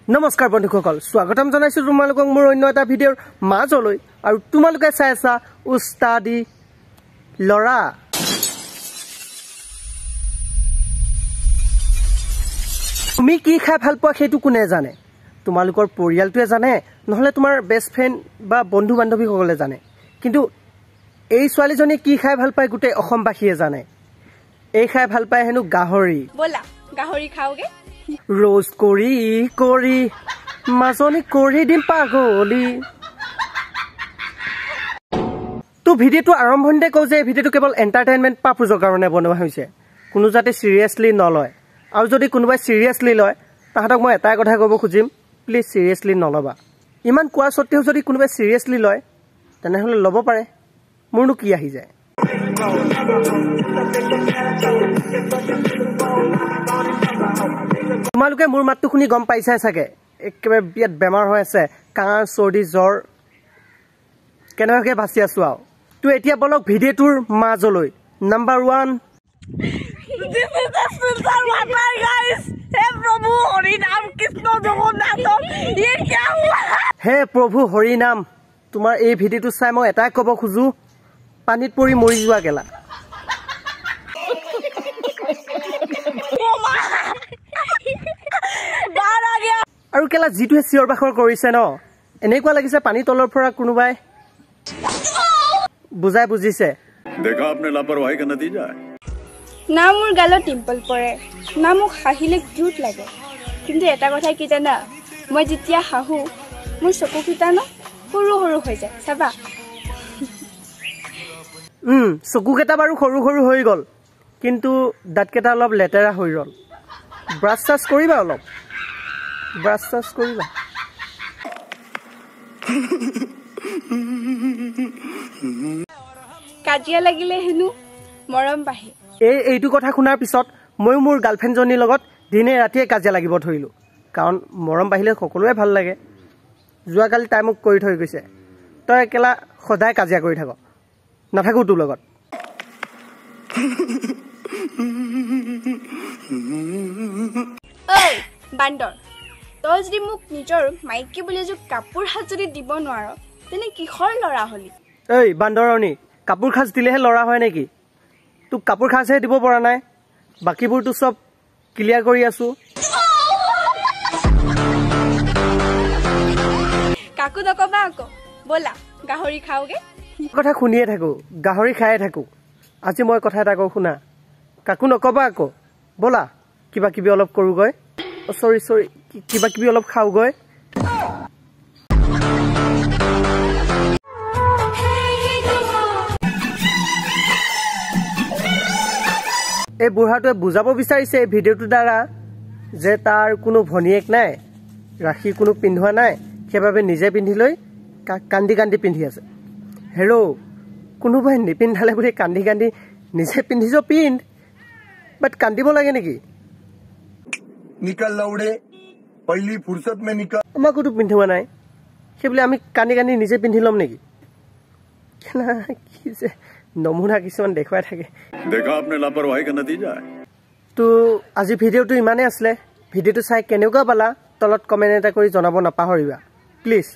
নমস্কাৰ বন্ধুসকল, স্বাগতম জনাইছো তোমালোকক মোৰ অন্য এটা ভিডিঅ'ৰ মাজলৈ। আৰু তোমালোকে চাই আছা উস্তাদি লৰা। তুমি কি খাই ভাল পোৱা সেইটো কোনে জানে? তোমালোকৰ পৰিয়ালটোৱে জানে, নহলে তোমাৰ বেষ্ট ফ্ৰেণ্ড বা বন্ধু বান্ধৱীসকলে জানে। কিন্তু এই ছোৱালীজনী কি খাই ভাল পায় গোটেই অসমবাসীয়ে জানে। এই খাই ভাল পায় হেনো গাহৰি। বলা গাহৰি খাওগে। रोज करी करी মাজনী কৰি দিম পাগলি। তো ভিডিঅ'টো আৰম্ভণিতে কওঁ যে ভিডিঅ'টো কেৱল এণ্টাৰটেইনমেণ্ট পাৰপজৰ কাৰণে বনোৱা হৈছে, কোনো যাতে চিৰিয়াছলি নলয়। আৰু যদি কোনোবাই চিৰিয়াছলি লয় তাহাঁতক মই এটাই কথা ক'ব খুজিম, প্লিজ চিৰিয়াছলি নল'বা। ইমান কোৱাৰ স্বত্তেও যদি কোনোবাই চিৰিয়াছলি লয় তেনেহ'লে ল'ব পাৰে, মোৰনো কি আহি যায়। তোমালোকে মোৰ মাতটো শুনি গম পাইছাই চাগে, একেবাৰে বিৰাট বেমাৰ হৈ আছে, কাহ চৰ্দি জ্বৰ কেনেবাকৈ বাচি আছো। আৰু তো এতিয়া বলক ভিডিঅ'টোৰ মাজলৈ। নাম্বাৰ 1, হে প্ৰভু হৰি নাম। তোমাৰ এই ভিডিঅ'টো চাই মই এটাই ক'ব খোজো, পানীত পৰি মৰি যোৱা গেলা। আৰু কেলা যিটোৱে চিঞৰ বাখৰ কৰিছে ন, এনেকুৱা লাগিছে পানীৰ তলৰ পৰা কোনোবাই বুজাই বুজিছে। দেখা আপনে লাপৰৱাহী কা নতিজা। না মোৰ গালত টিম্পল পৰে, না মোক হাঁহিলে কিউট লাগে। কিন্তু এটা কথা কি জানা, মই যেতিয়া হাঁহো মোৰ চকুকেইটা ন সৰু সৰু হৈ যায়, চাবা। চকুকেইটা বাৰু সৰু সৰু হৈ গ'ল, কিন্তু দাঁতকেইটা অলপ লেতেৰা হৈ ৰ'ল। ব্ৰাছ চাছ কৰিবা, অলপ ব্ৰাছ চাছ কৰিবা। কাজিয়া লাগিলে হেনো মৰম বাঢ়ে। এইটো কথা শুনাৰ পিছত ময়ো মোৰ গাৰ্লফ্ৰেণ্ডজনীৰ লগত দিনে ৰাতিয়ে কাজিয়া লাগিব ধৰিলোঁ, কাৰণ মৰম বাঢ়িলে সকলোৱে ভাল লাগে। যোৱাকালি তাই মোক কৰি থৈ গৈছে, তই একেলা সদায় কাজিয়া কৰি থাক, নাথাকো তোৰ লগত। ঐ বান্দৰ, তই যদি মোক নিজৰ মাইকী বুলি এযোৰ কাপোৰ সাজ যদি দিব নোৱাৰ তেনে কিহৰ ল'ৰা হলি? ঐ বান্দৰণী, কাপোৰ সাজ দিলেহে ল'ৰা হয় নেকি? তোক কাপোৰ সাজহে দিব পৰা নাই, বাকীবোৰতো চব ক্লিয়াৰ কৰি আছো। কাকো নকবা আকৌ, ব'লা গাহৰি খাওগে। কথা শুনিয়ে থাকো, গাহৰি খায়ে থাকো। আজি মই কথা এটা কওঁ শুনা, কাকো নকবা আকৌ, ব'লা কিবা কিবি অলপ কৰোগৈ। চৰি কিবা কিবি অলপ খাওগৈ। এই বুঢ়াটোৱে বুজাব বিচাৰিছে এই ভিডিঅ'টোৰ দ্বাৰা যে তাৰ কোনো ভনীয়েক নাই, ৰাখি কোনো পিন্ধোৱা নাই, সেইবাবে নিজে পিন্ধি লৈ কান্দি কান্দি পিন্ধি আছে। হেৰ' কোনোবাই নিপিন্ধালে বুলি কান্দি কান্দি নিজে পিন্ধিছ, পিন্ধ, বাট কান্দিব লাগে নেকি? निकल लौड़े पहली फुर्सत में निकल। আমাকোতো পিন্ধোৱা নাই, সেইবুলি আমি কান্দি কান্দি নিজে পিন্ধি ল'ম নেকি? কি যে নমুনা কিছুমান দেখুৱাই থাকে। দেখা আপনে লাপৰৱাহী কা নতিজা। তো আজি ভিডিঅ'টো ইমানেই আছিলে। ভিডিঅ'টো চাই কেনেকুৱা পালা তলত কমেণ্ট এটা কৰি জনাব নাপাহৰিবা প্লিজ।